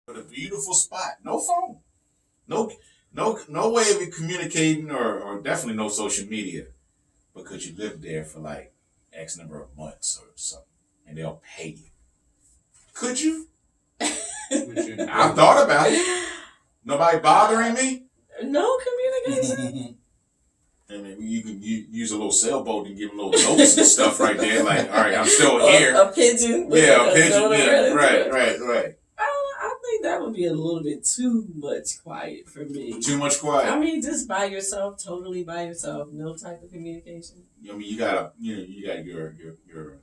But a beautiful spot. No phone. No way of communicating or definitely no social media. Because you live there for like X number of months or something. And they'll pay you. Could you? I've thought about it. Nobody bothering me? No communication. I mean, you can use a little sailboat and give them little notes and stuff right there. Like, all right, I'm still here. A pigeon. Yeah, a pigeon. Yeah, right. I think that would be a little bit too much quiet for me. Too much quiet. I mean, just by yourself, totally by yourself, no type of communication. I mean, you got your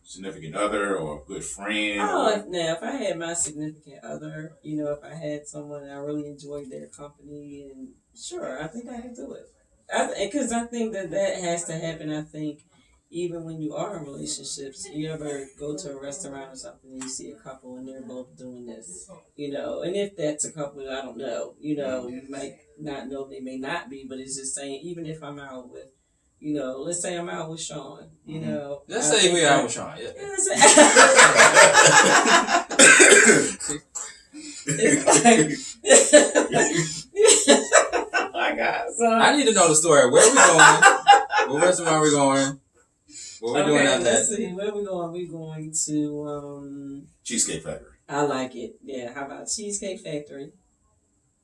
significant other or a good friend. Oh, if I had my significant other, if I had someone I really enjoyed their company, and sure, I think I could do it. Because I think that has to happen. I think even when you are in relationships, you ever go to a restaurant or something and you see a couple and they're both doing this, and if that's a couple, I don't know, you might not know, they may not be, but it's just saying, even if I'm out with, let's say I'm out with Sean, Let's say we're out with Sean, yeah. Oh my God. So, I need to know the story. Where are we going? What restaurant are we going? What are we doing after that? Let's see. Where are we going? We're going to Cheesecake Factory. I like it. Yeah. How about Cheesecake Factory?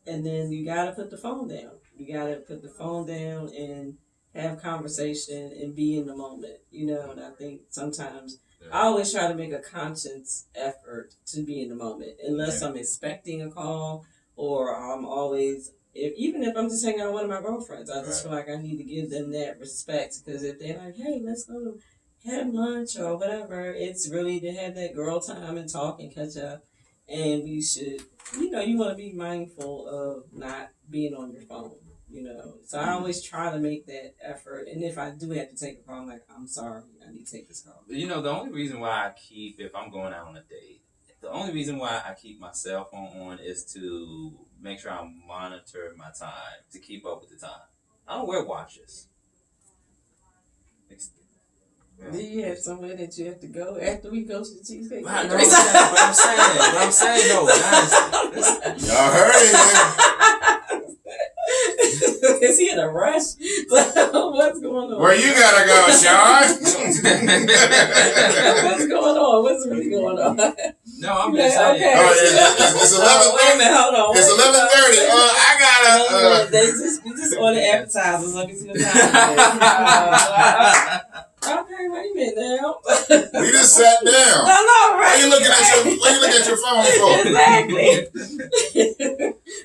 And then you gotta put the phone down. You gotta put the phone down and have conversation and be in the moment. And I think sometimes I always try to make a conscious effort to be in the moment, unless I'm expecting a call or I'm always. Even if I'm just hanging out with one of my girlfriends, I just feel like I need to give them that respect, because if they're like, hey, let's go have lunch or whatever, it's really to have that girl time and talk and catch up. And we should, you want to be mindful of not being on your phone, So I always try to make that effort. And if I do have to take a call, I'm like, I'm sorry, I need to take this call. The only reason why if I'm going out on a date, the only reason why I keep my cell phone on is to make sure I monitor my time, to keep up with the time. I don't wear watches. Do you have somewhere that you have to go after we go to the Cheesecake? But I'm saying, no, honestly. Y'all heard it, Is he in a rush? What's going on? Where you gotta go, Sean? What's going on? What's really going on? No, I'm just saying. Okay. It's 11. Wait a minute, hold on. It's 11:30. I gotta. We just ordered appetizers. Let me see the time. Okay, wait a minute now. We just sat down. No, right. Why you looking at your phone for? Exactly.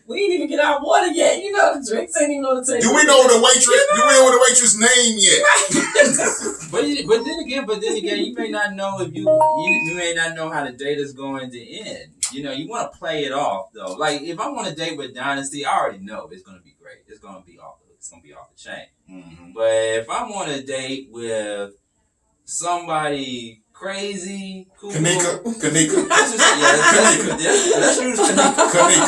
We ain't even get our water yet. The drinks ain't even on the table. Do we know the waitress name yet? But then again, you may not know if you may not know how the date is going to end. You want to play it off though. Like if I'm on a date with Dynasty, I already know it's going to be great. It's going to be off the chain. Mm-hmm. But if I'm on a date with somebody crazy, cool, Kanika. Let's use Kanika.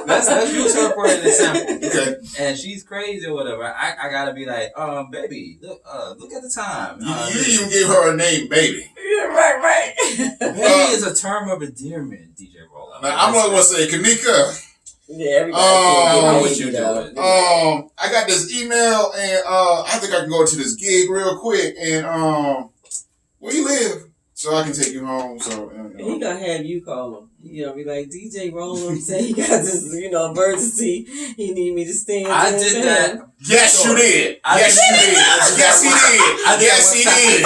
Let's use her for an example. Okay. And she's crazy or whatever. I gotta be like, baby, look at the time. You even gave her a name, baby. Yeah, right. Baby is a term of endearment, DJ Rolla. Now, I'm not gonna say Kanika. Yeah, everybody. What you doing? I got this email, and I think I can go to this gig real quick. And where you live, so I can take you home. So he gonna have you call him. He gonna be like, DJ Roland said he got this, emergency. He need me to stand. I did that. Yes, you did. Yes, you did. Yes, he did.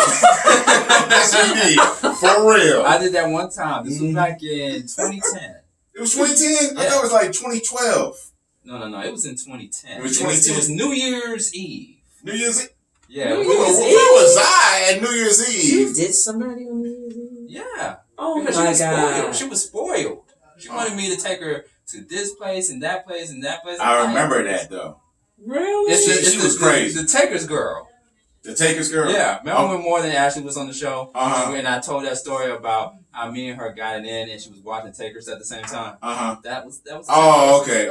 Yes, he did. For real. I did that one time. This was back in 2010. It was 2010? Yeah. I thought it was like 2012. No. It was in 2010. It was 2010. It was New Year's Eve. New Year's Eve? Yeah. Where was I at New Year's Eve? You did somebody on New Year's Eve? Yeah. Oh because my God. She was spoiled. She wanted me to take her to this place and that place and that place. I remember that though. Really? She was crazy. The Taker's girl. The Taker's girl? Yeah. Remember when More Than Ashley was on the show? Uh-huh. And I told that story about how me and her got it in and she was watching Takers at the same time. Uh-huh. That was Oh, okay.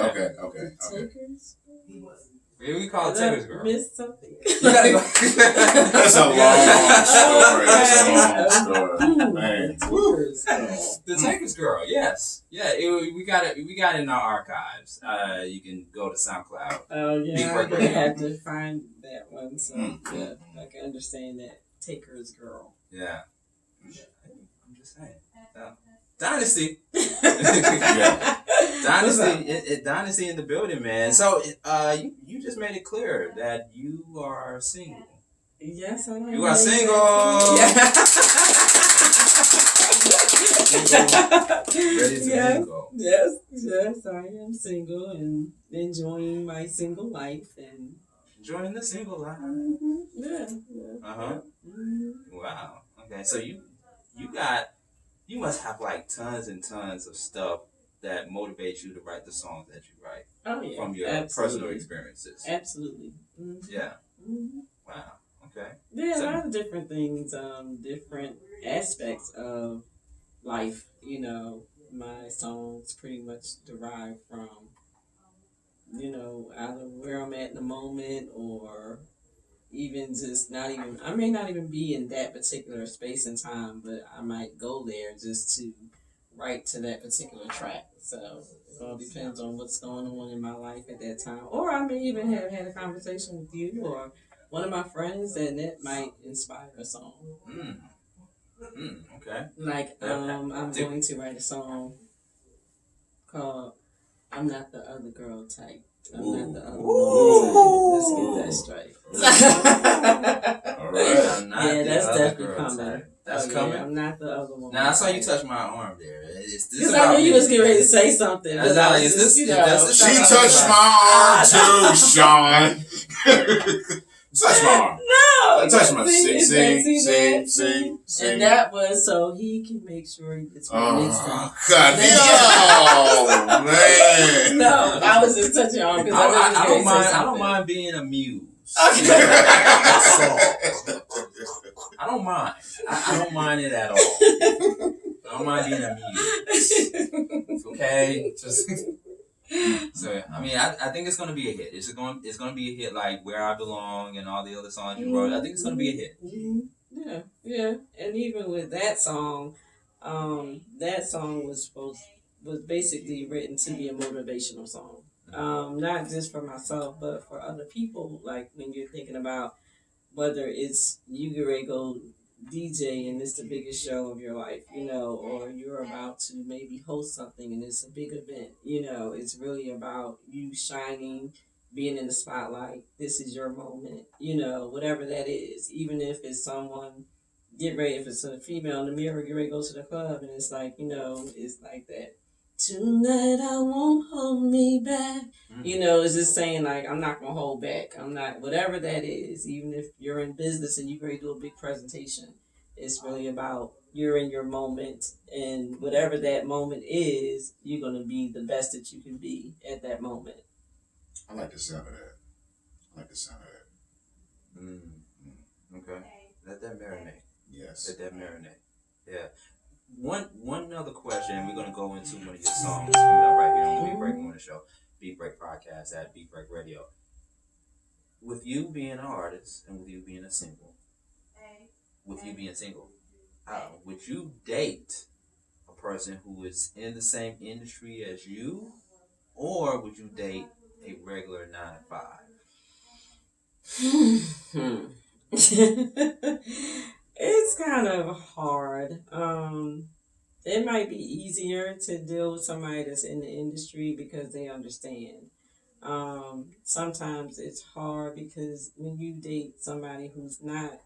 Takers? Yeah, we call it Taker's girl. Missed something. You gotta go. That's a long story. That's a long story. Man. The Taker's girl, yes. Yeah, we got it in our archives. You can go to SoundCloud. Oh, yeah, I'm going to have to find that one. So, yeah, I can understand that. Taker's girl. Yeah. I'm just saying. Dynasty. Yeah. Dynasty in the building, man. So, you just made it clear that you are single. Yes, I am. You are single. Ready to mingle. Yes, I am single and enjoying my single life and enjoying the single life. Mm-hmm. Yeah. Mm-hmm. Wow. Okay, so you must have like tons and tons of stuff that motivates you to write the songs that you write. Oh yeah. From your personal experiences. Absolutely. Mm-hmm. Yeah. Mm-hmm. Wow. Okay. Yeah, a lot of different things, different aspects of life. You know, my songs pretty much derive from, either where I'm at in the moment or even just I may not even be in that particular space and time, but I might go there just to write to that particular track. So it all depends on what's going on in my life at that time. Or I may even have had a conversation with you or one of my friends, and that might inspire a song. Okay. Like, I'm going to write a song called "I'm Not the Other Girl" type. I'm not the other woman type. Let's get that straight. All right. I'm not yeah, that's definitely coming. Type. That's coming. I'm not the other woman. Now I saw you touch my arm there. Because I knew you was getting ready to say something. She touched my arm too, Sean. Touch my arm. No. Touch my sing. And that was so he can make sure he gets my next time. God, oh man. No, I was just touching your arm because I don't mind. I don't mind being amused. Okay. That's all. I don't mind. I don't mind it at all. I don't mind being amused. Okay, just. So I mean, I think it's gonna be a hit. It's gonna be a hit like "Where I Belong" and all the other songs you wrote. I think it's gonna be a hit. Yeah. And even with that song was basically written to be a motivational song. Not just for myself, but for other people. Like when you're thinking about whether it's you get ready to go DJ and it's the biggest show of your life, or you're about to maybe host something and it's a big event, it's really about you shining, being in the spotlight. This is your moment, whatever that is. Even if it's someone if it's a female in the mirror, get ready to go to the club and it's like, it's like that. Tonight I won't hold me back. It's just saying like I'm not gonna hold back. I'm not whatever that is. Even if you're in business and you're ready to do a big presentation, it's really about you're in your moment, and whatever that moment is, you're gonna be the best that you can be at that moment. I like the sound of that. Okay. Let that marinate. Yes. Let that marinate. Yeah. One other question, and we're gonna go into one of your songs coming up right here on the Beat Break Morning Show, Beat Break Podcast at Beat Break Radio. With you being an artist and with you being single, would you date a person who is in the same industry as you, or would you date a regular 9 to 5? It's kind of hard. It might be easier to deal with somebody that's in the industry because they understand. Sometimes it's hard because when you date somebody who's not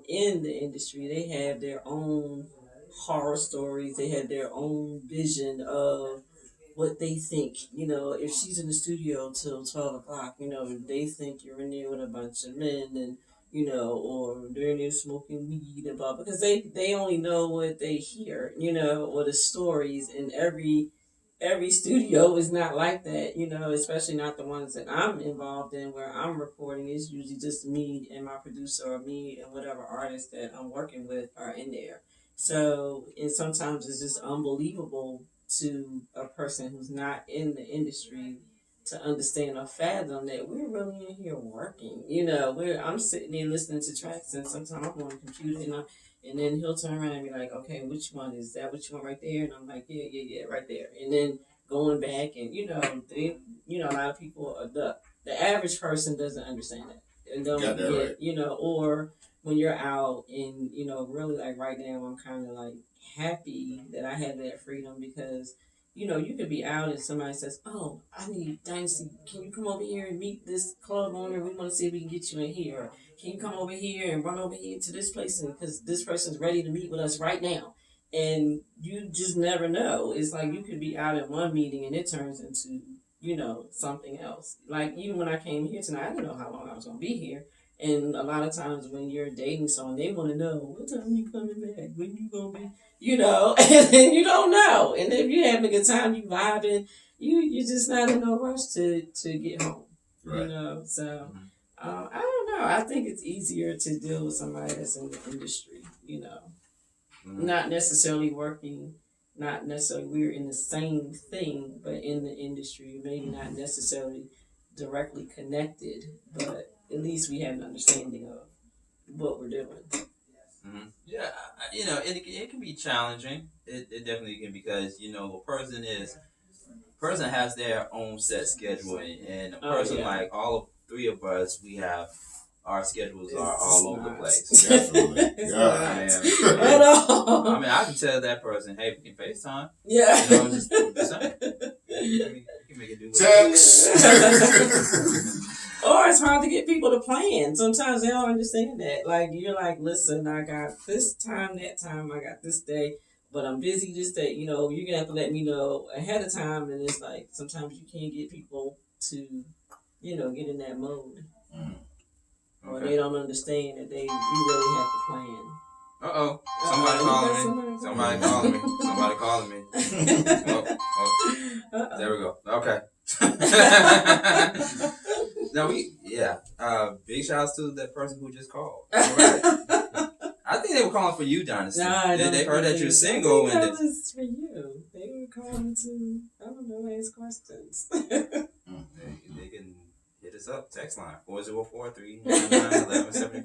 in the industry, they have their own horror stories. They have their own vision of what they think. If she's in the studio till 12 o'clock, they think you're in there with a bunch of men and or they're in there smoking weed and blah, because they only know what they hear, or the stories, and every studio is not like that, especially not the ones that I'm involved in where I'm recording. It's usually just me and my producer or me and whatever artist that I'm working with are in there. So, and sometimes it's just unbelievable to a person who's not in the industry to understand or fathom that we're really in here working. I'm sitting there listening to tracks, and sometimes I'm on the computer, and then he'll turn around and be like, "Okay, which one is that? Which one right there?" And I'm like, "Yeah, right there." And then going back, and a lot of people the average person doesn't understand that, and don't Got that right. or when you're out, and really, like right now, I'm kind of like happy that I have that freedom, because you could be out and somebody says, "Oh, I need Dynasty. Can you come over here and meet this club owner? We want to see if we can get you in here. Or, can you come over here and run over here to this place because this person's ready to meet with us right now?" And you just never know. It's like you could be out at one meeting and it turns into, something else. Like even when I came here tonight, I didn't know how long I was going to be here. And a lot of times when you're dating someone, they want to know, what time you coming back? When you going to be? And then you don't know. And if you're having a good time, you vibing, you're just not in no rush to get home. Right. So I don't know. I think it's easier to deal with somebody that's in the industry, not necessarily working, not necessarily we're in the same thing, but in the industry, maybe not necessarily directly connected, but at least we have an understanding of what we're doing. Mm-hmm. Yeah, it can be challenging. It definitely can, because a person has their own set schedule, and a person like all of three of us, we have our schedules are all over the place. Definitely. I mean, I can tell that person, hey, we can FaceTime. Yeah. Just saying. You can make it do text. Or it's hard to get people to plan. Sometimes they don't understand that. Like, you're like, listen, I got this time, that time, I got this day, but I'm busy this day. You're going to have to let me know ahead of time. And it's like, sometimes you can't get people to, get in that mode. Mm. Okay. Or they don't understand that you really have to plan. Uh-oh. Somebody calling me. There we go. Okay. Big shout outs to that person who just called. All right. I think they were calling for you, Dynasty. They heard that you're single. I think that was for you. They were calling to, I don't know, ask questions. They can hit us up. Text line 404-399-1174.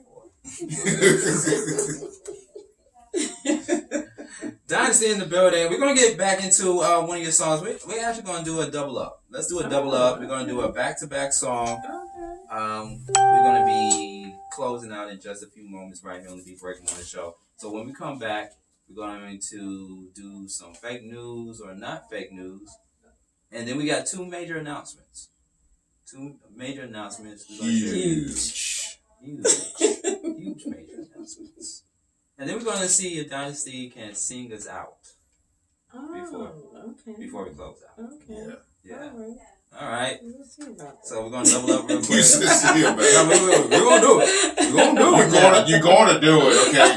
Dynasty in the building. We're going to get back into one of your songs. We're actually going to do a double up. Let's do a double up. We're going to do a back-to-back song. We're going to be closing out in just a few moments right here on the Beat Break Morning Show. So when we come back, we're going to do some fake news or not fake news. And then we got two major announcements. We're going to huge major announcements. And then we're going to see if Dynasty can sing us out before we close out. Okay. Yeah. All right. We'll see about that. So we're going to double up real quick. We're going to do it. You're going to do it, okay?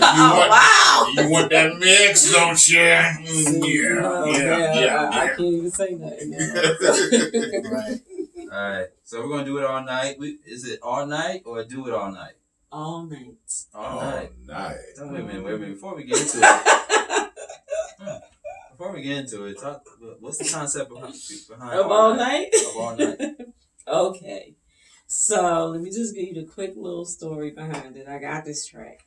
You want that mix, don't you? Yeah. I can't even say nothing now. Right. All right. So we're going to do it all night. Is it all night or do it all night? All night. All night. Oh, wait a minute. Before we get into it, what's the concept behind of all night? Of all night. Okay. So let me just give you the quick little story behind it. I got this track,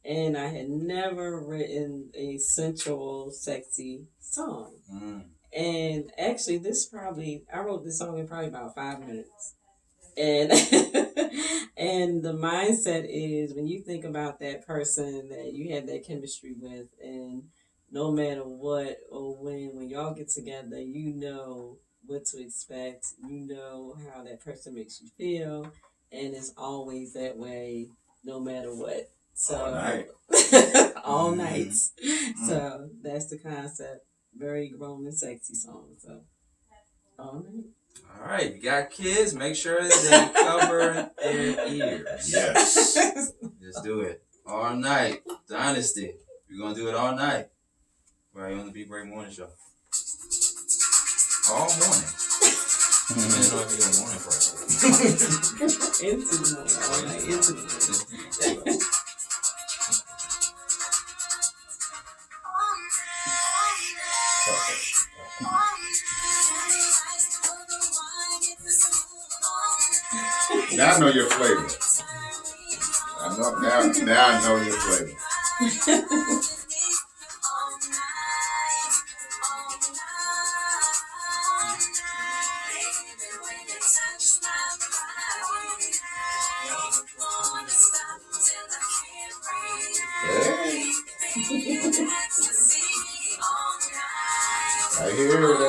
and I had never written a sensual, sexy song. And actually, I wrote this song in probably about 5 minutes. And and the mindset is, when you think about that person that you had that chemistry with, and no matter what or when y'all get together, you know what to expect. You know how that person makes you feel, and it's always that way, no matter what. So all night. All nights. So that's the concept. Very grown and sexy song. So all night. All right, you got kids, make sure they cover their ears. Yes. Just do it. All night. Dynasty. We're going to do it all night. Right on the Beat Break Morning Show. All morning. I don't know if you're doing morning first. Into the morning. All night. Into the morning. Now I know your flavor. Now I know your flavor. Hey. I hear it.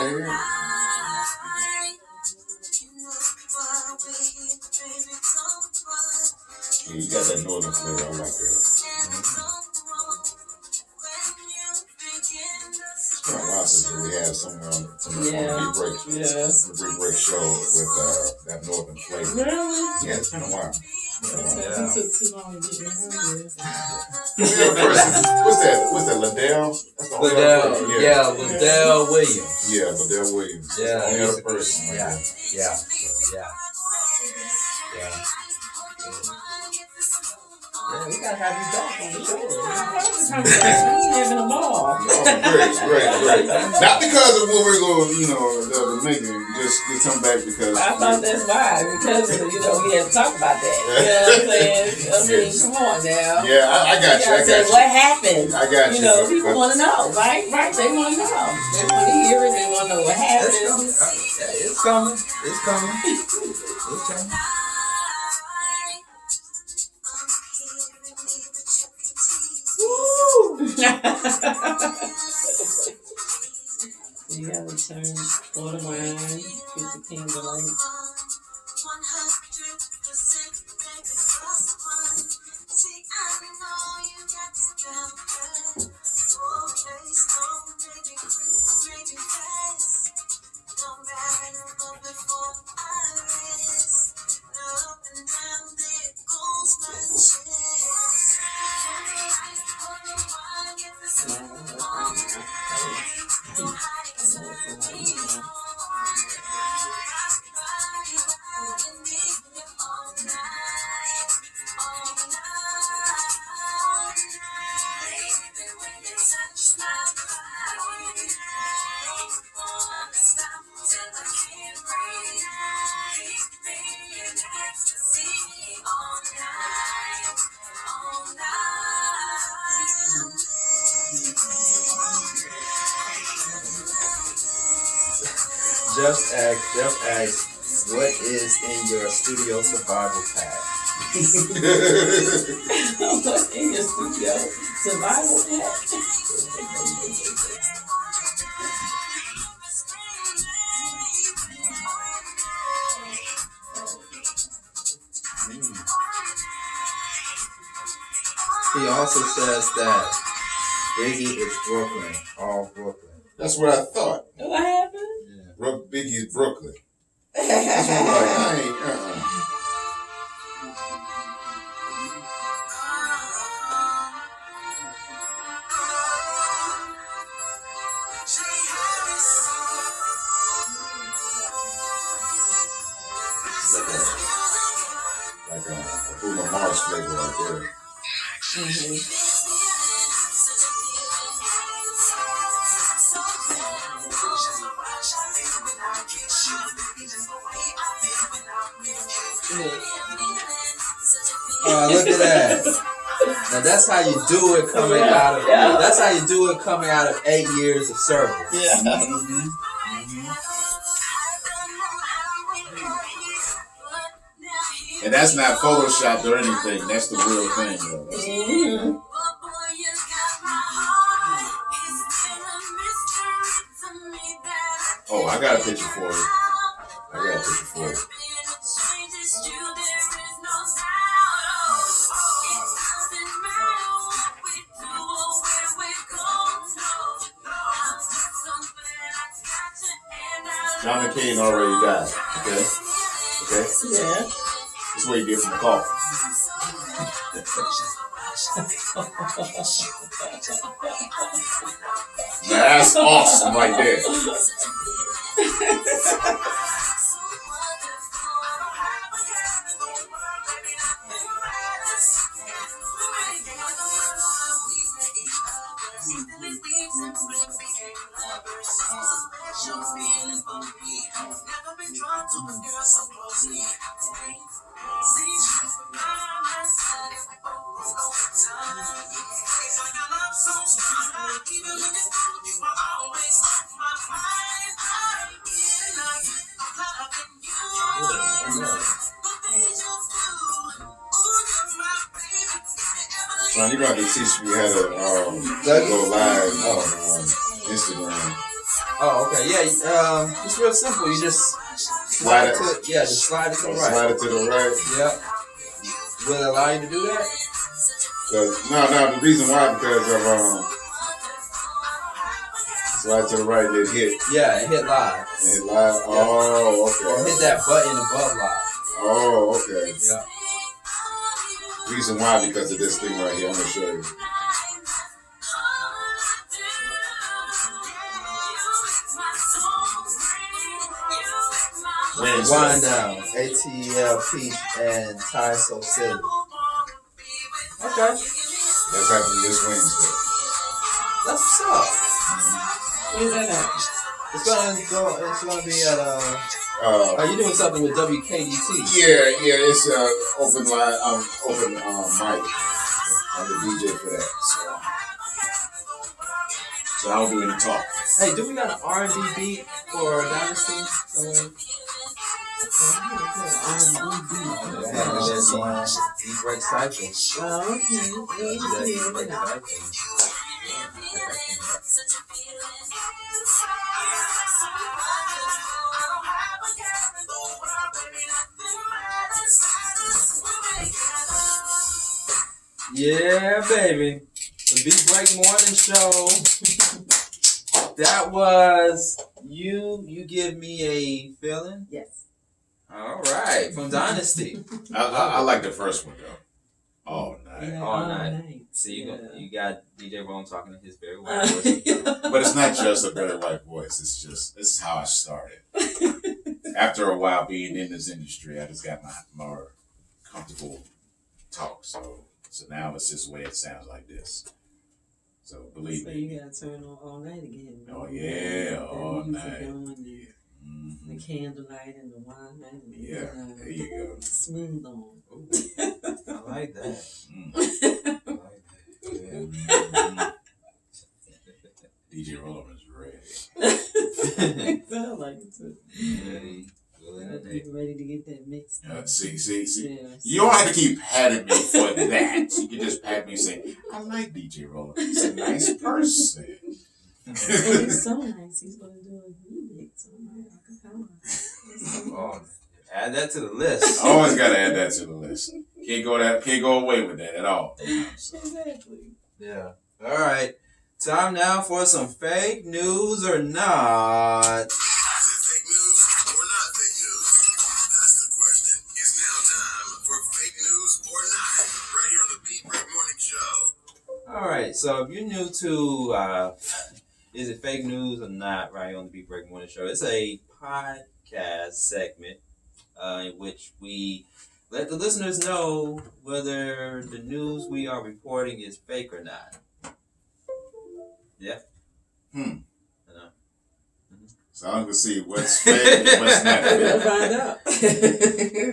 Yeah, you got that northern flavor. I like that. It's been a while since we had somewhere on the Big Break show with that northern flavor. Really? Yeah, it's been a while. It took too long to get in What's that? Liddell? Liddell Williams. Yeah, Liddell Williams. Yeah, the only other person. Yeah. Yeah, we gotta have you back on the show. I'm having a ball. Great. Not because of what we're going, the making. Just come back because I thought that's why, because we had to talk about that. You know what I'm saying? I mean, come on now. Yeah, I got you. What happened? I got you. People want to know, right? Right? They want to know. They want to hear it. They want to know what happened. It's coming. You gotta turn for the wine, get the candlelight. Jeff asked, what is in your studio survival pack? What's in your studio survival pack? He also says that Biggie is Brooklyn, all Brooklyn. That's what I thought. What happened? Biggie's Brooklyn. That's what I'm like, I ain't, like a Bruno Mars flavor right there. Mm-hmm. Look at that. Now that's how you do it coming out of. Yeah. That's how you do it coming out of 8 years of service. Yeah. Mm-hmm. And that's not photoshopped or anything. That's the real thing, though. Mm-hmm. Oh, I got a picture for you. John McCain already died. Okay? Yeah. That's what you get from the coffin. Now that's awesome right there. Son, you about to teach me how to go live on Instagram. Oh, okay. Yeah. It's real simple. You just slide it to just slide it to the right. Slide it to the right. Yep. Will it allow you to do that? No. The reason why because of slide to the right, then hit. Yeah, and hit live. And hit live. Yeah. Oh, okay. Or hit that button above live. Oh, okay. Yeah. Reason why because of this thing right here. I'm gonna show you. Wind down. ATL Peach and Ty So Silly. Okay. That's happening this Wednesday. That's what's up. Where's that at? It's gonna be at are you doing something with WKDT? Yeah, it's open line, open mic. I'm the DJ for that, so I don't do any talk. Hey, do we got an R&B beat for Dynasty? Deep Break Cycle. Oh, okay. Yeah, baby. The Beat Break Morning Show. That was You Give Me a Feeling? Yes. All right. From Dynasty. I like the first one though. All night. Yeah, All night. See, you got DJ Rome talking in his very white voice. But it's not just a very white voice. It's just this is how I started. After a while being in this industry, I just got my more comfortable talk. So now it's just the way it sounds like this. So believe me. So you gotta turn on all night again. Oh yeah, all night. Yeah. The candlelight and the wine and there you go. Smooth on. Ooh, I like that. I like that. Yeah. DJ Rollum is ready. I like it too. Ready to get that mix. See. Yeah, you don't have to keep patting me for that. You can just pat me and say, I like DJ Rollum. He's a nice person. He's so nice. He's going to do a remix. I'm like, Oh, add that to the list. Always got to add that to the list. Can't go away with that at all. So. Exactly. Yeah. All right. Time now for some fake news or not. All right, so if you're new to Is It Fake News or Not, right here on the Beat Break Morning Show, it's a podcast segment in which we let the listeners know whether the news we are reporting is fake or not. Yeah? So I'm going to see what's fake and what's not fake. We'll find out.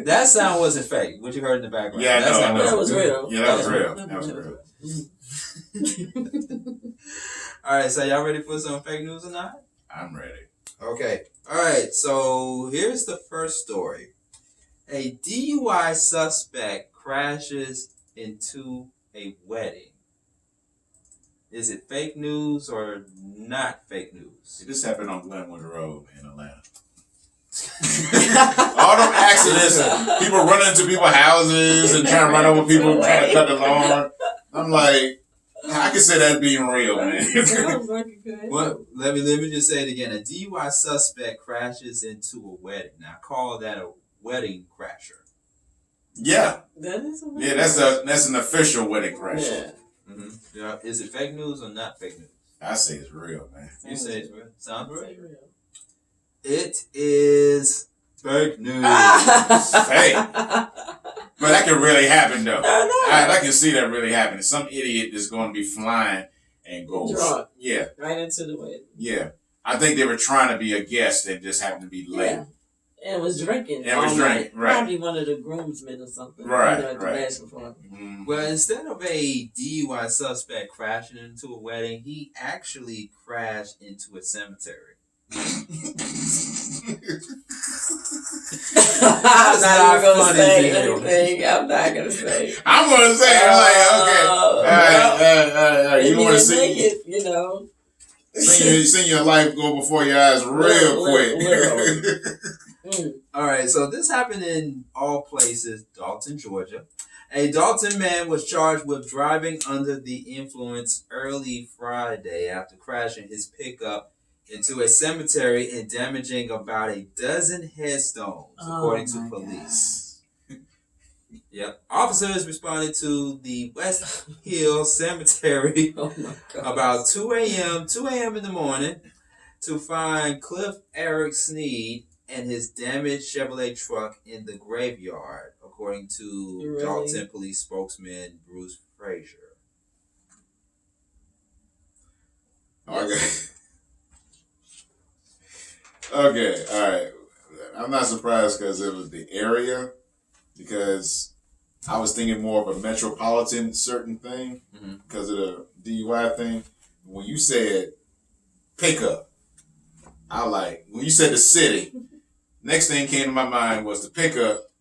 That sound wasn't fake. What you heard in the background. Yeah, That was real. Yeah, that was real. That was real. All right, so y'all ready for some fake news or not? I'm ready. Okay. All right, so here's the first story. A DUI suspect crashes into a wedding. Is it fake news or not fake news? This happened on Glenwood Road in Atlanta. All them accidents, people running into people's houses and trying to run over people, trying to cut the lawn. I'm like, I can say that being real, man. Sounds like it could. What? Let me just say it again. A DUI suspect crashes into a wedding. Now, call that a wedding crasher. Yeah. That is a Yeah, that's an official wedding crasher. Yeah. Mm-hmm. Yeah. Is it fake news or not fake news? I say it's real, man. You say it's real. Sounds real. Real. It is fake news. Fake. But that can really happen, though. I I can see that really happening. Some idiot is going to be flying and go. Drunk. Yeah. Right into the wedding. Yeah. I think they were trying to be a guest and just happened to be late. Yeah. And was drinking. And was drinking, right. Probably one of the groomsmen or something. Right, at the bachelor party. Mm-hmm. Well, instead of a DUI suspect crashing into a wedding, he actually crashed into a cemetery. I'm not gonna say anything. I'm not gonna say. I'm gonna say okay. All right. You want to see it, you know. See your life go before your eyes real quick. All right, so this happened in all places, Dalton, Georgia. A Dalton man was charged with driving under the influence early Friday after crashing his pickup into a cemetery and damaging about a dozen headstones, according to police. Yep. Officers responded to the West Hill Cemetery about 2 a.m. in the morning to find Cliff Eric Sneed and his damaged Chevrolet truck in the graveyard, according to Dalton police spokesman Bruce Frazier. Okay, all right. I'm not surprised because it was the area, because I was thinking more of a metropolitan certain thing because of the DUI thing. When you said pickup, when you said the city, next thing came to my mind was the pickup.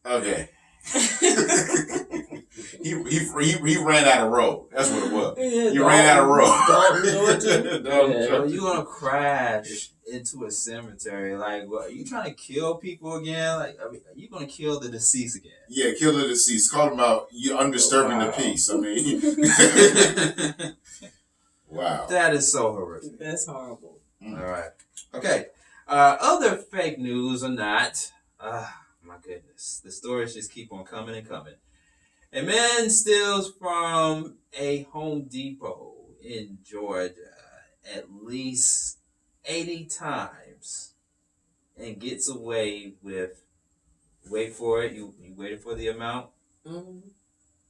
Okay. He ran out of road. That's what it was. Yeah, he ran out of road. So you gonna crash into a cemetery? Like, what? Are you trying to kill people again? Like, are you gonna kill the deceased again? Yeah, kill the deceased. Call them out. You're undisturbing the peace. I mean, wow. That is so horrific. That's horrible. All right. Okay. Other fake news or not? My goodness, the stories just keep on coming and coming. A man steals from a Home Depot in Georgia at least 80 times and gets away with, wait for it, you waited for the amount? Mm-hmm.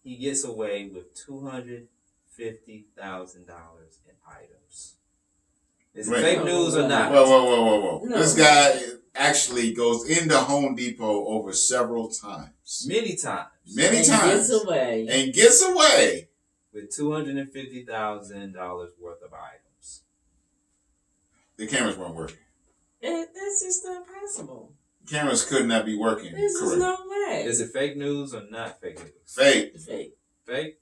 He gets away with $250,000 in items. Is it fake news or not? Whoa. No. This guy actually goes into Home Depot over several times. Many times. And gets away. With $250,000 worth of items. The cameras weren't working. That's just not possible. Cameras could not be working. This is no way. Is it fake news or not fake news? Fake. Fake?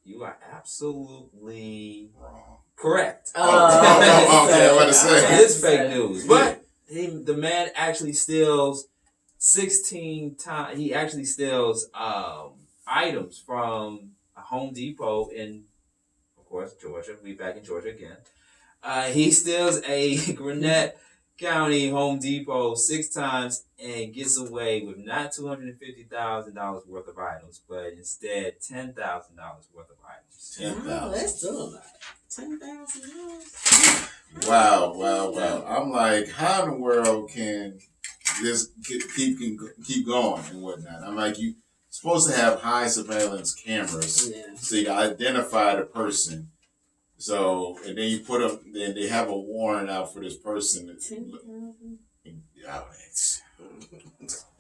You are absolutely wrong. Correct. Okay, what to say? It is fake news. But the man actually steals 16 times. He actually steals items from a Home Depot in, of course, Georgia. We back in Georgia again. He steals a Gwinnett County Home Depot 6 times and gets away with not $250,000 worth of items, but instead $10,000 worth of items. $10,000. That's still a lot. $10,000. Wow. I'm like, how in the world can this keep going and whatnot? I'm like, you supposed to have high surveillance cameras so you can identify the person. So, and then you put them, then they have a warrant out for this person.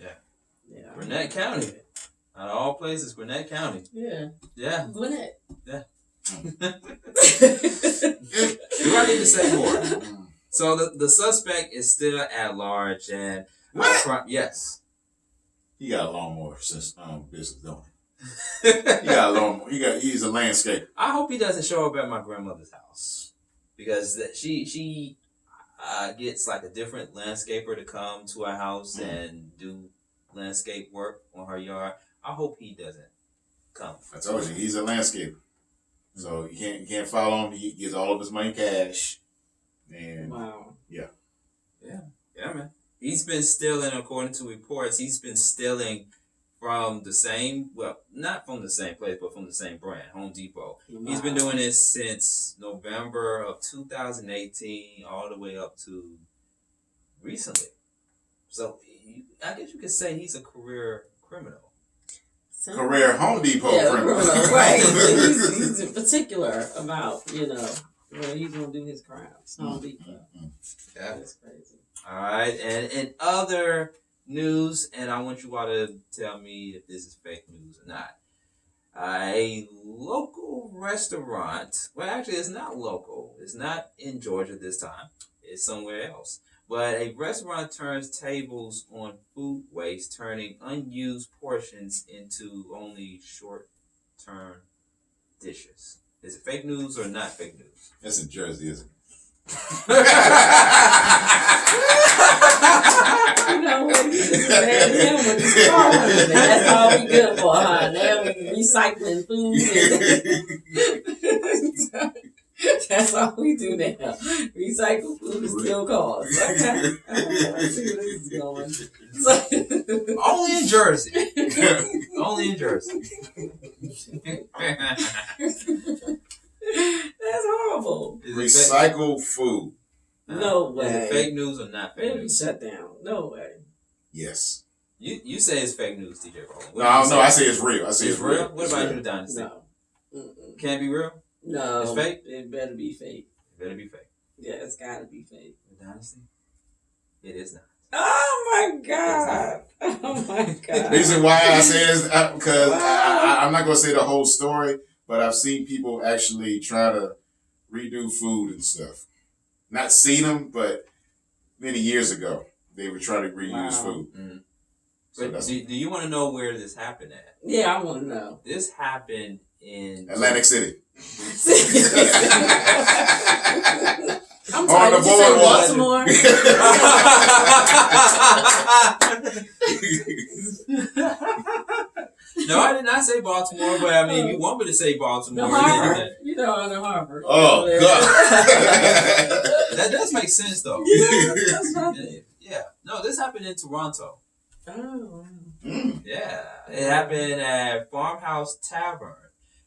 Yeah. Gwinnett County. Out of all places, Gwinnett County. Yeah. Gwinnett. Yeah. Do I need to say more? So the suspect is still at large and yes. He got a lawnmower since business, don't he? He got a lawnmower. He's a landscaper. I hope he doesn't show up at my grandmother's house because she gets like a different landscaper to come to our house and do landscape work on her yard. I hope he doesn't come. I told you he's a landscaper. So you can't follow him. He gets all of his money cash. And yeah, man. He's been stealing, according to reports, from the same, well, not from the same place, but from the same brand, Home Depot. Wow. He's been doing this since November of 2018, all the way up to recently. So I guess you could say he's a career criminal. Career Home Depot criminal. Right. He's particular about, where he's going to do his crimes. Home Depot. Yeah. That's crazy. All right, and in other news, and I want you all to tell me if this is fake news or not. A local restaurant, well, actually, it's not local. It's not in Georgia this time. It's somewhere else. But a restaurant turns tables on food waste, turning unused portions into only short-term dishes. Is it fake news or not fake news? That's in Jersey, isn't it? You know what? That's all we good for, huh? Now we recycling food. That's all we do now. Recycle food is still cost. Okay. I see where this is going. Only in Jersey. Only in Jersey. That's horrible. Recycle food. No way. Is it fake news or not fake It'll be news? shut down. No way. Yes. You say it's fake news, TJ Rowland. No, I say it's real. I say it's real. What about you, Dynasty? No. Mm-mm. Can't be real? No. It's fake? It better be fake. It better be fake. Yeah, it's gotta be fake. Dynasty? It is not. Oh my God. Oh my God. The reason why I say is because I'm not going to say the whole story, but I've seen people actually try to redo food and stuff. Not seen them, but many years ago, they were trying to reuse food. Mm-hmm. So But do you want to know where this happened at? Yeah, I want to know. This happened in Atlantic City. I'm On sorry, the did you say boardwalk. Baltimore? No, I did not say Baltimore, but I mean, you want me to say Baltimore. The Harvard. You know, on the Harvard. Oh, God. That does make sense, though. Yeah, that's nothing. Yeah. No, this happened in Toronto. Oh, Yeah. It happened at Farmhouse Tavern.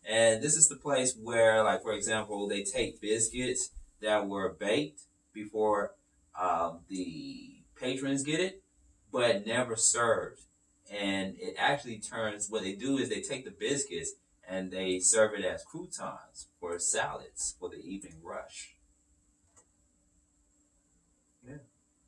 And this is the place where, like, for example, they take biscuits that were baked before the patrons get it, but never served. And it actually turns, what they do is they take the biscuits and they serve it as croutons or salads for the evening rush. Yeah.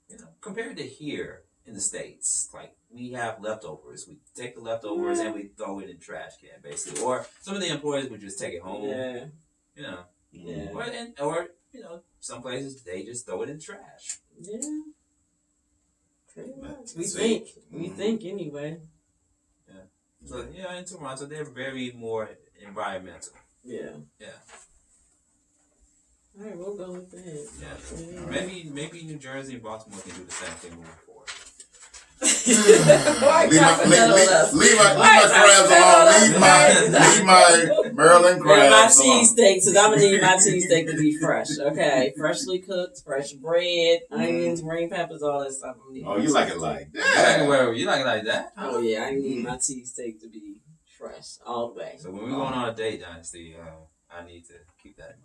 You know, compared to here in the States, like, we have leftovers. We take the leftovers and we throw it in the trash can, basically. Or some of the employees would just take it home. yeah. You know. Yeah. Or you know, some places they just throw it in the trash. Yeah. Pretty much. We See? think anyway. So yeah, in Toronto they're very more environmental. Yeah. Yeah. All right, we'll go with that. Yeah. Yeah. Maybe New Jersey and Baltimore can do the same thing moving forward. Why Leave my crabs alone. Leave my Maryland And my crabs alone. cheesesteak, so I'm gonna need my cheesesteak to be fresh. Okay, freshly cooked, fresh bread, onions, green peppers, all that stuff. I'm gonna need Oh, you like it like You like it that? where you like it like that? Oh yeah, I need my cheesesteak to be fresh all the way. So when we're going on a date, Dynasty, I need to keep that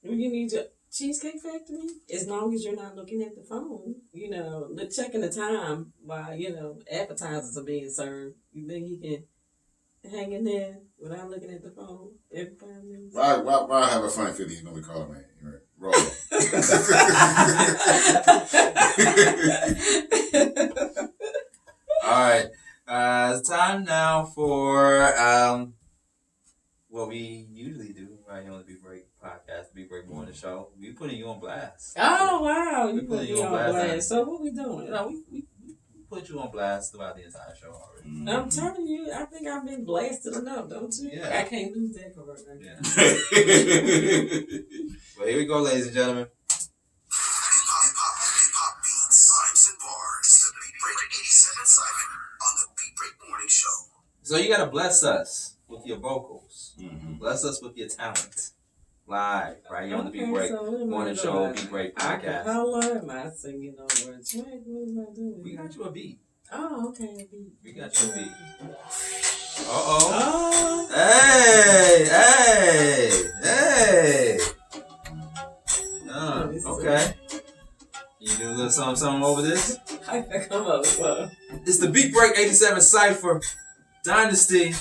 in mind. You need your Cheesecake Factory, as long as you're not looking at the phone, you know, checking the time while, you know, appetizers are being served. You think he can hang in there without looking at the phone every 5 minutes? Why have a funny feeling you know we call him man? Roll. All right. It's time now for what we usually do right here on the Beat Break podcast, the Beat Break Morning Show. We putting you on blast. Oh, wow. You We put me on blast. So what we doing? You know, we put you on blast throughout the entire show already. I'm telling you, I think I've been blasted enough, don't you? Yeah. I can't lose that card. Yeah. Well, here we go, ladies and gentlemen. Hip-hop beats, rhymes, and bars. The Beat Break 87 Cypher on the Beat Break Morning Show. So you gotta bless us with your vocals. Mm-hmm. Bless us with your talent. Live, right here on the Beat Okay, Break so what am I Morning doing? Show, Beat Break Podcast. How long am I singing over a track? What am I doing? We got you a beat. Oh, okay. We got you a beat. Uh-oh. Oh. Hey! Okay. You do a little something over this? I can come up with something. It's the Beat Break 87 Cypher Dynasty.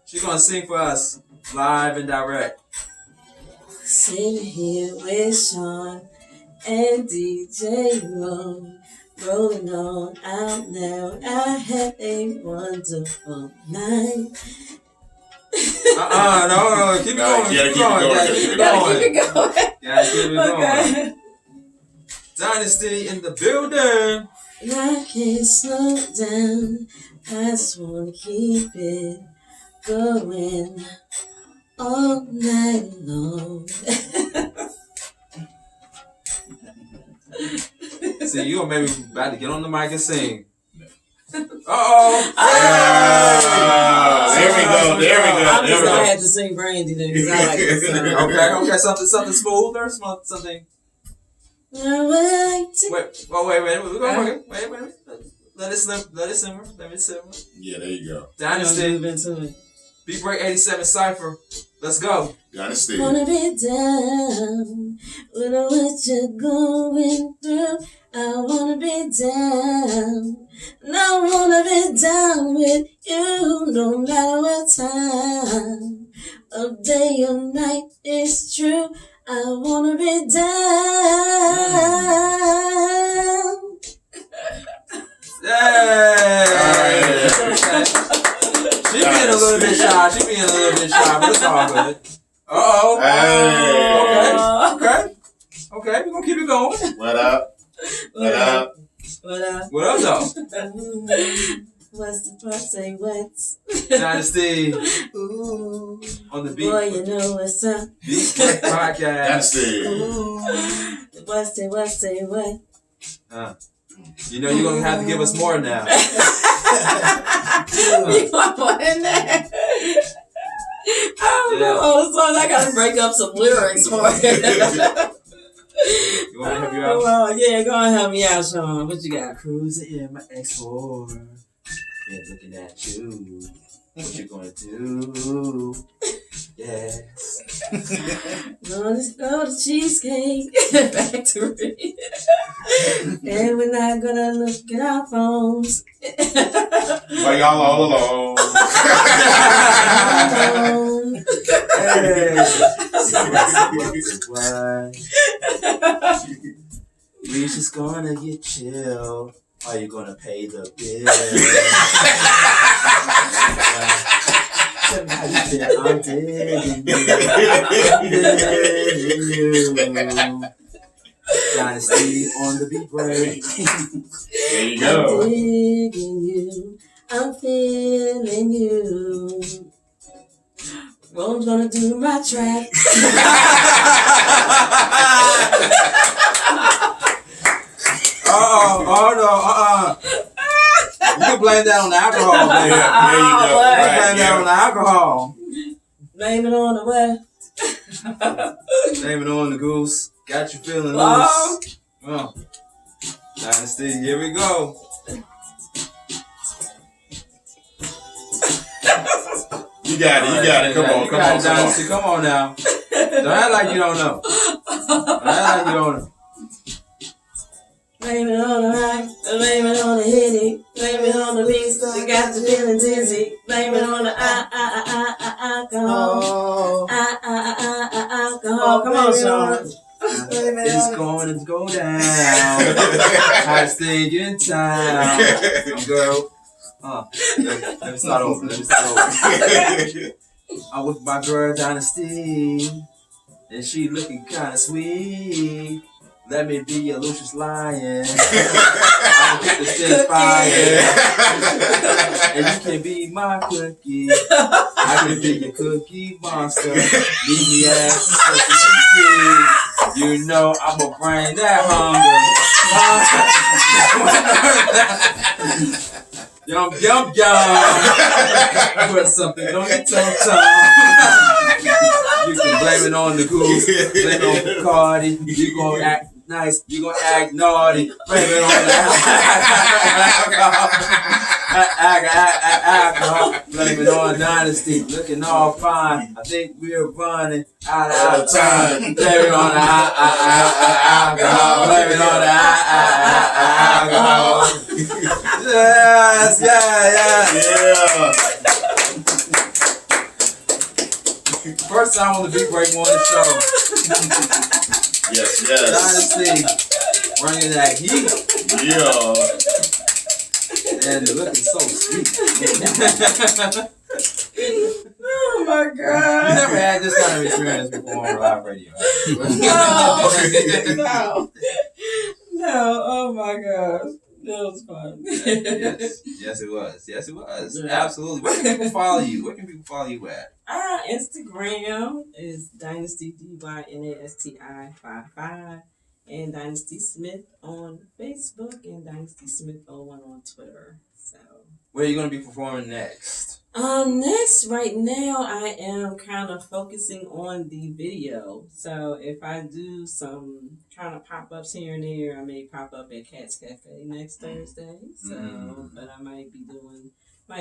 She's gonna sing for us live and direct. Sitting here with Sean and DJ rolling on out now. I had a wonderful night. No, keep it going. Keep it going. Gotta keep it going. Dynasty in the building. I can't slow down. I just wanna keep it going all night long. See, you gonna maybe about to get on the mic and sing. Uh-oh. There we go. I'm just gonna have to sing Brandy then because I like this song. Okay, something smoother, something. Wait. We're going wait. Let it simmer. Yeah, there you go. Dynasty. Beat Break 87 Cypher. Let's go. Dynasty. Wanna be down with what you're going through. I wanna be down. And I wanna be down with you no matter what time of day or night. It's true. I wanna be down. Yay! She being a little bit shy, but it's all good. Uh-oh. Hey. Okay, we're gonna keep it going. What up? What up, though? What's the part say what? Dynasty. Ooh. On the beat. Boy, you know what's up. Beat Break Podcast. Dynasty. Ooh. What's say what? You know you're gonna have to give us more now. You want more in there? I don't know all the songs. I gotta break up some lyrics for it. You want me to help you out? Well, yeah, go and help me out, Sean. What you got? Cruising in my X4. Been looking at you. What you gonna do? Yes. Let's go to Cheesecake Factory. And we're not gonna look at our phones. Why y'all all alone? We just gonna get chill. Are you gonna pay the bill? I'm digging you. Dynasty on the beat break. There you go. I'm digging you. I'm feeling you. Rome's gonna do my track. You can blame that on the alcohol, baby. There you go. Blame that on the alcohol. Blame it on the what? Blame it on the goose. Got you feeling loose. Dynasty, here we go. You got it. Come on. Dynasty, come on now. Don't act like you don't know. Blame it on the rock, blame it on the hitty, blame it on the beast, you got you feeling dizzy. Blame it on the alcohol. Alcohol. Come on, Sean. It's going to go down. Hottest thing in town. Girl. Let me start over. I'm with my girl Dynasty, and she looking kind of sweet. Let me be your Lucius Lion. I'll get the shit fire. And you can be my cookie. I can be your cookie monster. Leave me as a you know I'ma bring that hunger. Yum. Put something on your tongue. You can blame it on the goose. Blame it on Bacardi. You gon' act nice. You gon' act naughty. Blame it on the alcohol. Blame it on Dynasty. Looking all fine. I think we're running out of time. Blame it on the alcohol. Blame it on the alcohol. Yes, yeah. First time on the Beat Break Morning Show. Yes. Dynasty bringing that heat. Yeah. And looking so sweet. Oh my You God. never had this kind of experience before on live radio. No, oh my gosh. That was fun. Yes, it was. Yes, it was. Yeah. Absolutely. Where can people follow you? Where can people follow you at? Instagram is Dynasty DYNASTI 55 and Dynasty Smith on Facebook and Dynasty Smith 01 on Twitter. So where are you going to be performing next? Next, right now, I am kind of focusing on the video. So if I do some kind of pop-ups here and there, I may pop up at Cat's Cafe next Thursday. So, but I might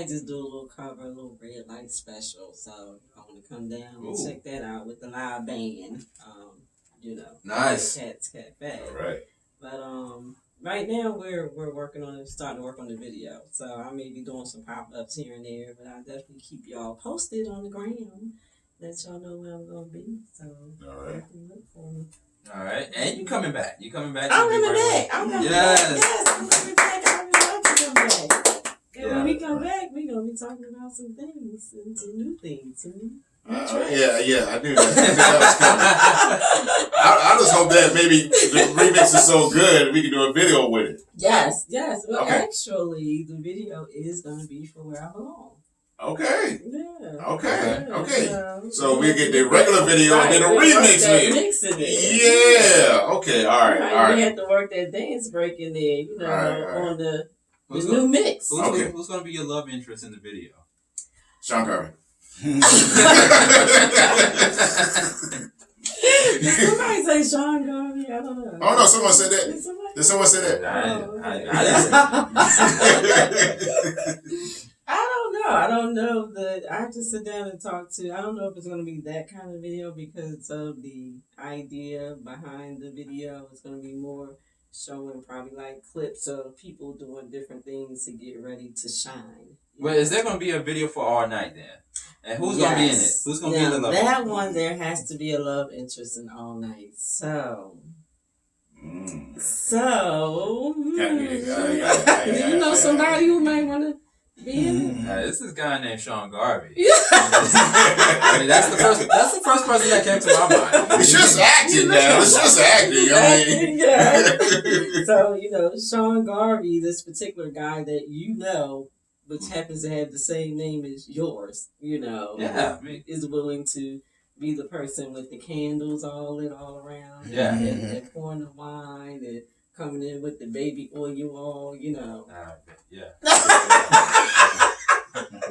just do a little cover, a little red light special. So if I want to come down and check that out with the live band, nice. Cat's Cafe. All right. But right now we're working on it, starting to work on the video. So I may be doing some pop-ups here and there, but I'll definitely keep y'all posted on the gram. Let y'all know where I'm gonna be. So definitely look for me. All right. And you coming back. You coming back. I'm coming back. I'm coming back. Yes, I'm coming back. I would love to come back. And when we come back, we're gonna be talking about some things and some new things. Yeah, I knew that. Was coming. I just hope that maybe the remix is so good we can do a video with it. Yes. Well, actually, the video is going to be for Where I Belong. Okay. Yeah. Okay. So we'll get the regular video and then a remix in it. Yeah. Okay. All right. We have to work that dance break in there, on the new mix. Who's going to be your love interest in the video? Sean Garvey. Did somebody say Sean Garvey? I don't know. Oh no, someone said that. Did someone say that? I don't know that I have to sit down and talk to. I don't know if it's going to be that kind of video because of the idea behind the video. It's going to be more showing probably like clips of people doing different things to get ready to shine. Well, is there going to be a video for All Night then? And who's going to be in it? Who's going to be in the love interest? That one, there has to be a love interest in All Night. So. Do you know somebody who might want to be in it? This is a guy named Sean Garvey. I mean, that's the first person that came to my mind. It's just acting now. It's just acting. So, Sean Garvey, this particular guy that which happens to have the same name as yours, is willing to be the person with the candles all lit all around. Yeah. And pouring the wine and coming in with the baby oil all, Yeah.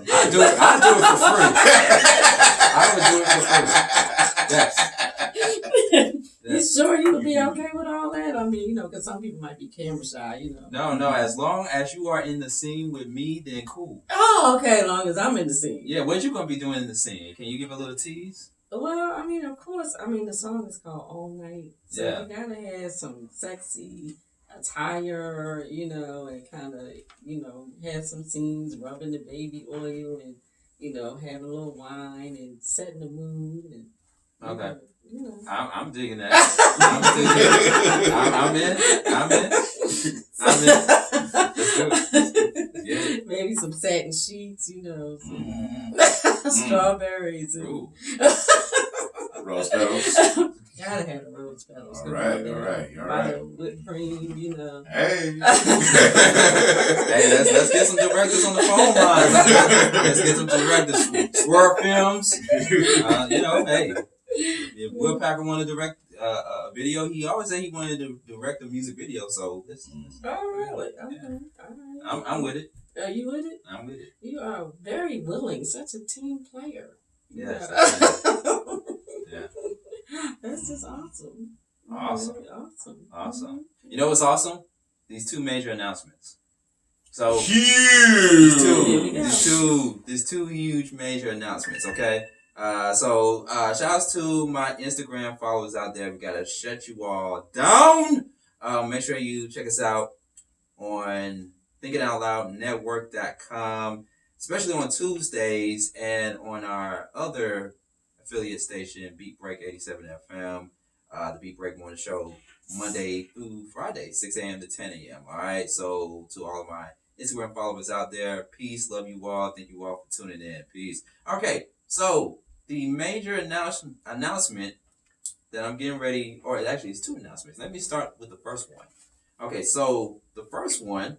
I do it for free. I would do it for free. Yes. You sure you would be okay with all that? I mean, because some people might be camera shy, No. As long as you are in the scene with me, then cool. Oh, okay. As long as I'm in the scene. Yeah. What you gonna be doing in the scene? Can you give a little tease? Well, I mean, of course. I mean, the song is called All Night, so you gotta have some sexy attire, and kind of, have some scenes rubbing the baby oil and, having a little wine and setting the mood and. Okay. I'm digging that. I'm in. Yeah. Maybe some satin sheets, strawberries. And Rose petals. Gotta have the rose petals. All right. Whipped cream, Hey. Hey, let's get some directors on the phone line. Let's get some directors. Swerve Films. Hey. If Will Packer wanted to direct a video, he always said he wanted to direct a music video. So this. Oh, really? Okay. Yeah. All right. I'm with it. Are you with it? I'm with it. You are very willing. Such a team player. Yes. Yeah. That's just awesome. Awesome. Very awesome. Awesome. You know what's awesome? These two major announcements. So huge. These two huge major announcements. Okay. So shout outs to my Instagram followers out there. We gotta shut you all down. Make sure you check us out on thinkingoutloudnetwork.com, especially on Tuesdays and on our other affiliate station, Beat Break 87 FM, the Beat Break Morning Show, Monday through Friday, 6 a.m. to 10 a.m. All right. So to all of my Instagram followers out there, peace, love you all. Thank you all for tuning in. Peace. Okay. So the major announcement that I'm getting ready, or actually it's 2 announcements. Let me start with the first one. Okay. So the first one,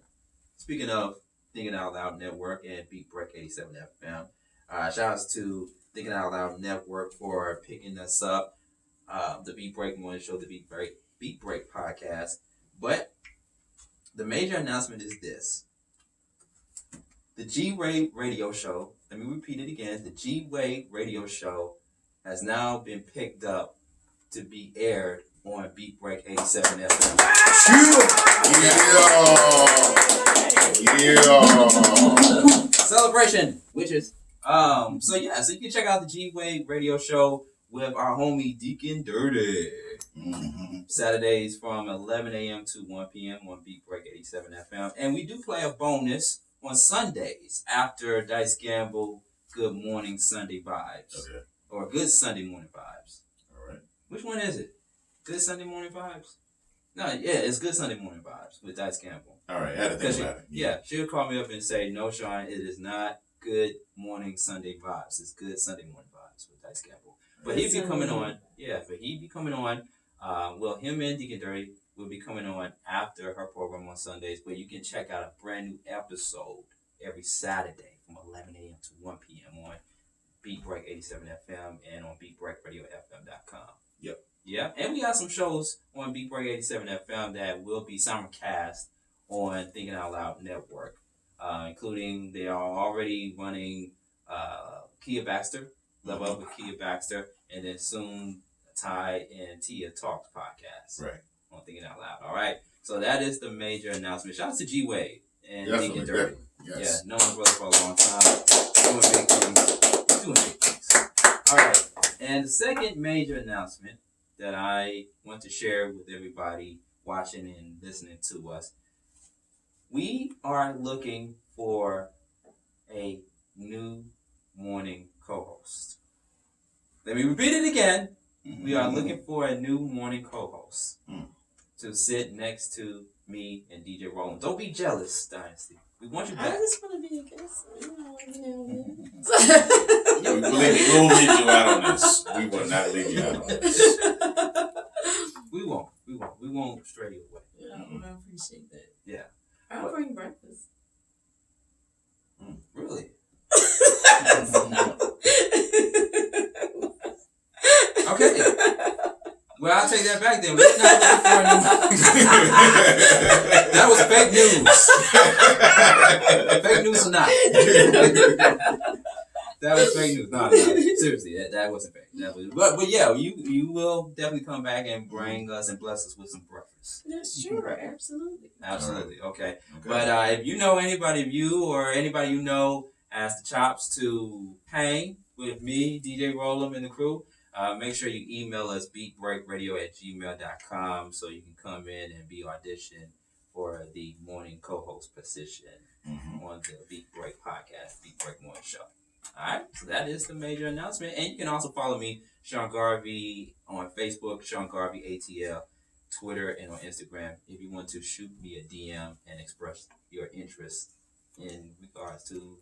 speaking of Thinking Out Loud Network and Beat Break 87 FM, shout outs to Thinking Out Loud Network for picking us up. The Beat Break Morning Show, the Beat Break podcast. But the major announcement is this. The G-Wave radio show, let me repeat it again, the G-Wave radio show has now been picked up to be aired on Beat Break 87 FM. Yeah. Celebration, witches. So you can check out the G-Wave radio show with our homie Deacon Dirty. Mm-hmm. Saturdays from 11 a.m. to 1 p.m. on Beat Break 87 FM. And we do play a bonus on Sundays after Dice Gamble Good Morning Sunday Vibes. Okay. Or Good Sunday Morning Vibes. All right. Which one is it? Good Sunday Morning Vibes? No, yeah, it's Good Sunday Morning Vibes with Dice Gamble. All right, I had to think about it. Yeah, she'll call me up and say, no, Sean, it is not Good Morning Sunday Vibes. It's Good Sunday Morning Vibes with Dice Gamble. But he'd be coming on. Yeah, but he'd be coming on. Him and Deacon Dirty will be coming on after her program on Sundays, where you can check out a brand new episode every Saturday from 11 a.m. to 1 p.m. on Beat Break 87 FM and on BeatBreakRadioFM.com. Yep. Yeah, and we got some shows on Beat Break 87 FM that will be simulcast on Thinking Out Loud Network, including they are already running Kia Baxter, Love Up with Kia Baxter, and then soon Ty and Tia Talks podcast. Right. On Thinking Out Loud. All right. So that is the major announcement. Shout out to G-Wave and Definitely, Deacon Dirty. Yes. Yeah, known brother for a long time. Doing big things. All right. And the second major announcement that I want to share with everybody watching and listening to us, we are looking for a new morning co-host. Let me repeat it again. We are looking for a new morning co-host to sit next to me and DJ Roland. Don't be jealous, Dynasty. We want you back. I just want to be a guest. We'll leave you out on this. We will not leave you out on this. We won't. We won't stray you away. Yeah, I appreciate that. Yeah. I'll bring breakfast. Really? Okay. Well, I'll take that back then. We're not looking for a new... That was fake news. Fake news or not? That was fake news. No. Seriously, that wasn't fake. That was, but yeah, you will definitely come back and bring us and bless us with some breakfast. Yeah, sure, absolutely. Absolutely, okay. But if you know anybody of you or anybody you know has the chops to hang with me, DJ Rollum, and the crew, make sure you email us beatbreakradio@gmail.com so you can come in and be auditioned for the morning co-host position on the Beat Break podcast, Beat Break Morning Show. All right, so that is the major announcement. And you can also follow me, Sean Garvey, on Facebook, Sean Garvey ATL, Twitter, and on Instagram if you want to shoot me a DM and express your interest in regards to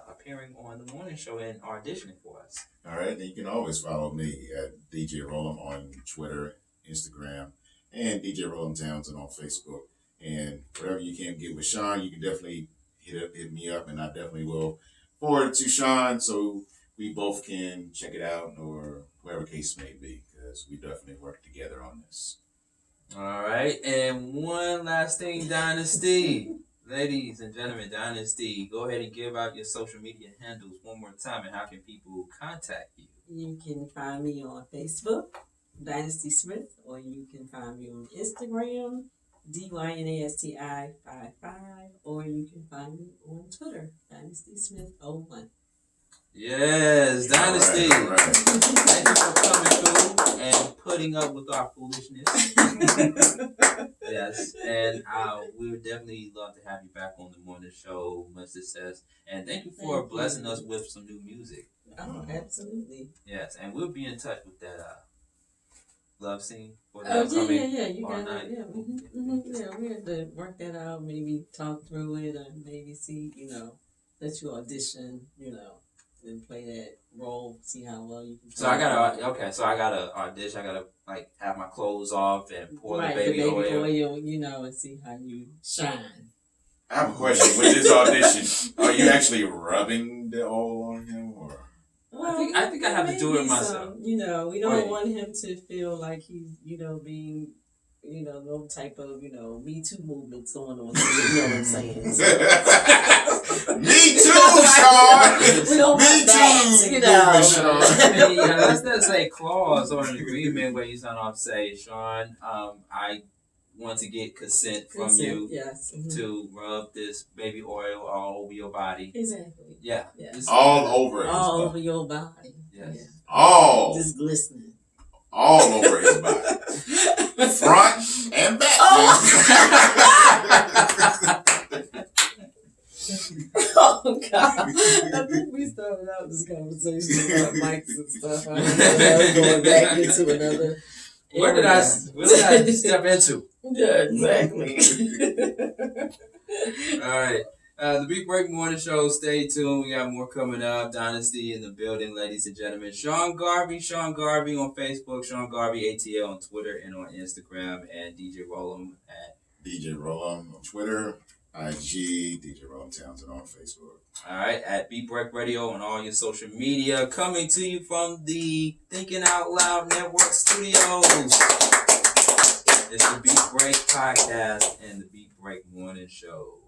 appearing on the morning show and auditioning for us. All right, then you can always follow me at DJ Rollum on Twitter, Instagram, and DJ Rollum Townsend on Facebook. And whatever you can get with Sean, you can definitely hit me up, and I definitely will forward it to Sean so we both can check it out, or whatever case may be, because we definitely work together on this. All right, and one last thing, Dynasty. Ladies and gentlemen, Dynasty, go ahead and give out your social media handles one more time, and how can people contact you? You can find me on Facebook, Dynasty Smith, or you can find me on Instagram, DYNASTI55, or you can find me on Twitter, Dynasty Smith 01. Yes, Dynasty. All right. Thank you for coming through and putting up with our foolishness. Yes, and we would definitely love to have you back on the morning show. Much success, and thank you for blessing us with some new music. Oh, absolutely. Yes, and we'll be in touch with that love scene for the Oh, upcoming yeah. You all got night. it. Yeah. Yeah, we have to work that out. Maybe talk through it, or maybe see, let you audition, and play that role. See how well you can. So I gotta audition. I gotta like have my clothes off and pour right, the baby oil. and see how you shine. I have a question. With this audition, are you actually rubbing the oil on him, or? Well, I think I have to do it myself. We don't want him to feel like he's, being, no type of, Me Too movements going on. You know what I'm saying? So, Me too, Sean. we don't Me want that, too, movement, Sean. I mean, unless there's a clause or an agreement where you sign off, say, Sean, I want to get consent from you yes. to rub this baby oil all over your body. Exactly. Yeah. All over his all body. over your body. Yes. Yeah. All. Just glistening. All over his body. Front and back. Oh God! I think we started out this conversation about mics and stuff. I don't know how we're going back into another. What did I step into? Yeah, exactly. All right. The Big Break Morning Show. Stay tuned. We got more coming up. Dynasty in the building, ladies and gentlemen. Sean Garvey on Facebook. Sean Garvey ATL on Twitter and on Instagram. And DJ Rollum at DJ Rollum on Twitter. IG, DJ Rollum Townsend on Facebook. All right, at Beat Break Radio on all your social media. Coming to you from the Thinking Out Loud Network Studios. It's the Beat Break Podcast and the Beat Break Morning Show.